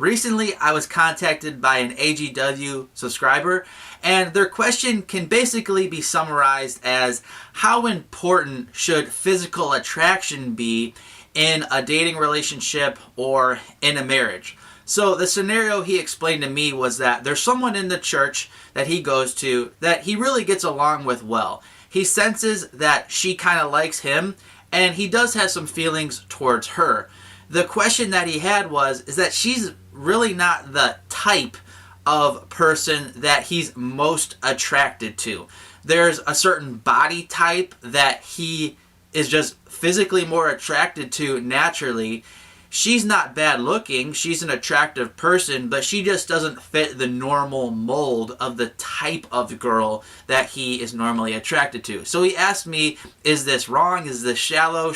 Recently, I was contacted by an AGW subscriber, and their question can basically be summarized as, how important should physical attraction be in a dating relationship or in a marriage? So the scenario he explained to me was that there's someone in the church that he goes to that he really gets along with well. He senses that she kind of likes him, and he does have some feelings towards her. The question that he had is that she's really not the type of person that he's most attracted to. There's a certain body type that he is just physically more attracted to naturally. She's not bad looking, she's an attractive person, but she just doesn't fit the normal mold of the type of girl that he is normally attracted to. So he asked me, is this wrong? Is this shallow?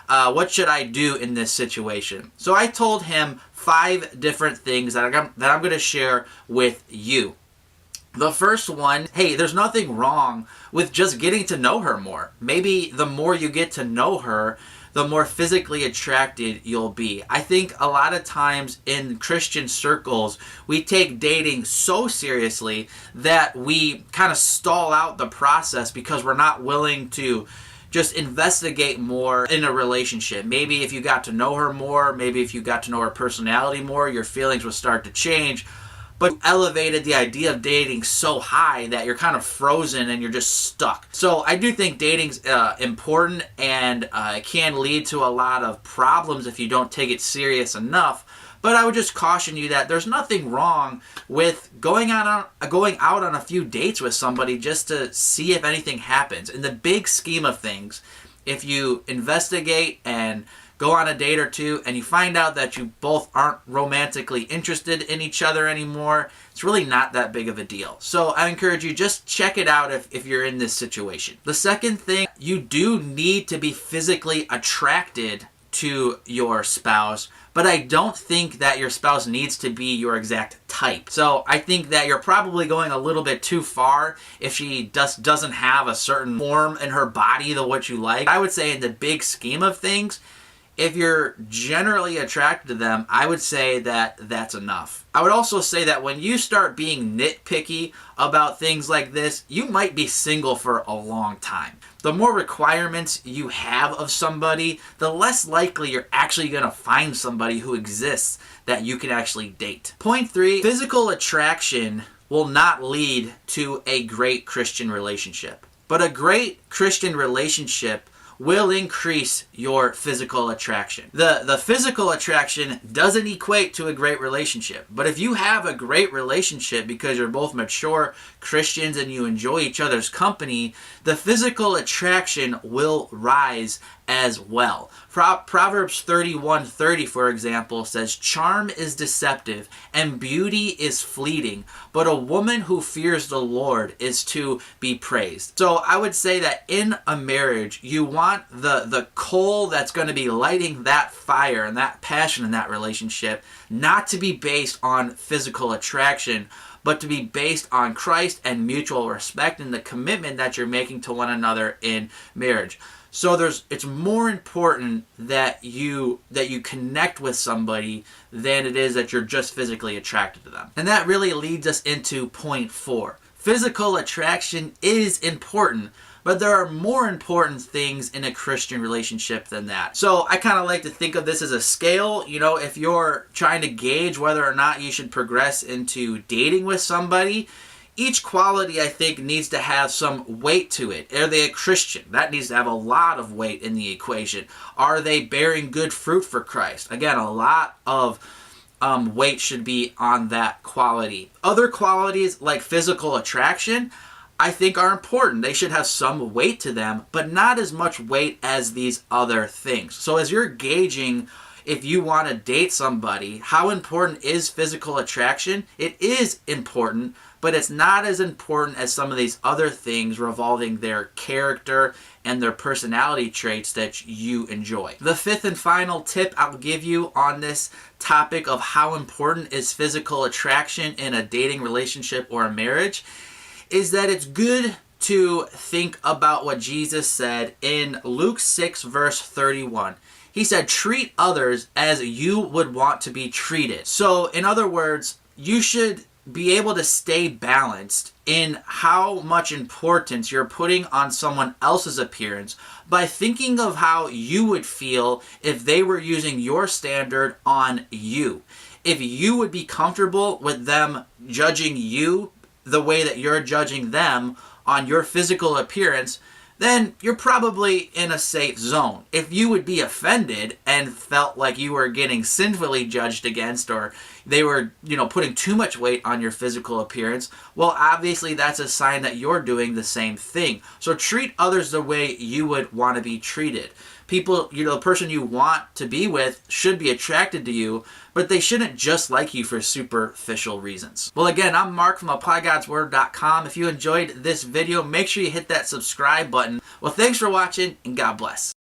What should I do in this situation? So I told him 5 different things that I'm going to share with you. The first one, hey, there's nothing wrong with just getting to know her more. Maybe the more you get to know her, the more physically attracted you'll be. I think a lot of times in Christian circles, we take dating so seriously that we kind of stall out the process because we're not willing to just investigate more in a relationship. Maybe if you got to know her more, maybe if you got to know her personality more, your feelings would start to change. But you elevated the idea of dating so high that you're kind of frozen and you're just stuck. So I do think dating's important, and it can lead to a lot of problems if you don't take it serious enough. But I would just caution you that there's nothing wrong with going out on a few dates with somebody just to see if anything happens. In the big scheme of things, if you investigate and go on a date or two and you find out that you both aren't romantically interested in each other anymore, it's really not that big of a deal. So I encourage you, just check it out if you're in this situation. The second thing, you do need to be physically attracted to your spouse, but I don't think that your spouse needs to be your exact type. So I think that you're probably going a little bit too far if she just doesn't have a certain form in her body that what you like. I would say in the big scheme of things, if you're generally attracted to them, I would say that that's enough. I would also say that when you start being nitpicky about things like this, you might be single for a long time. The more requirements you have of somebody, the less likely you're actually going to find somebody who exists that you can actually date. Point 3, physical attraction will not lead to a great Christian relationship. But a great Christian relationship will increase your physical attraction. The physical attraction doesn't equate to a great relationship. But if you have a great relationship because you're both mature Christians and you enjoy each other's company, the physical attraction will rise as well. Proverbs 31:30, for example, says, "Charm is deceptive and beauty is fleeting, but a woman who fears the Lord is to be praised." So I would say that in a marriage, you want the coal that's going to be lighting that fire and that passion in that relationship not to be based on physical attraction, but to be based on Christ and mutual respect and the commitment that you're making to one another in marriage. So it's more important that you connect with somebody than it is that you're just physically attracted to them. And that really leads us into point 4. Physical attraction is important, but there are more important things in a Christian relationship than that. So I kind of like to think of this as a scale. You know, if you're trying to gauge whether or not you should progress into dating with somebody, each quality, I think, needs to have some weight to it. Are they a Christian? That needs to have a lot of weight in the equation. Are they bearing good fruit for Christ? Again, a lot of weight should be on that quality. Other qualities like physical attraction, I think, are important. They should have some weight to them, but not as much weight as these other things. So as you're gauging if you want to date somebody, how important is physical attraction? It is important, but it's not as important as some of these other things revolving their character and their personality traits that you enjoy. The 5th and final tip I'll give you on this topic of how important is physical attraction in a dating relationship or a marriage is that it's good to think about what Jesus said in Luke 6 verse 31. He said, treat others as you would want to be treated. So, in other words, you should be able to stay balanced in how much importance you're putting on someone else's appearance by thinking of how you would feel if they were using your standard on you. If you would be comfortable with them judging you the way that you're judging them on your physical appearance, then you're probably in a safe zone. If you would be offended and felt like you were getting sinfully judged against, or they were, putting too much weight on your physical appearance, well, obviously that's a sign that you're doing the same thing. So treat others the way you would want to be treated. People, the person you want to be with should be attracted to you, but they shouldn't just like you for superficial reasons. Well, again, I'm Mark from ApplyGodsWord.com. If you enjoyed this video, make sure you hit that subscribe button. Well, thanks for watching, and God bless.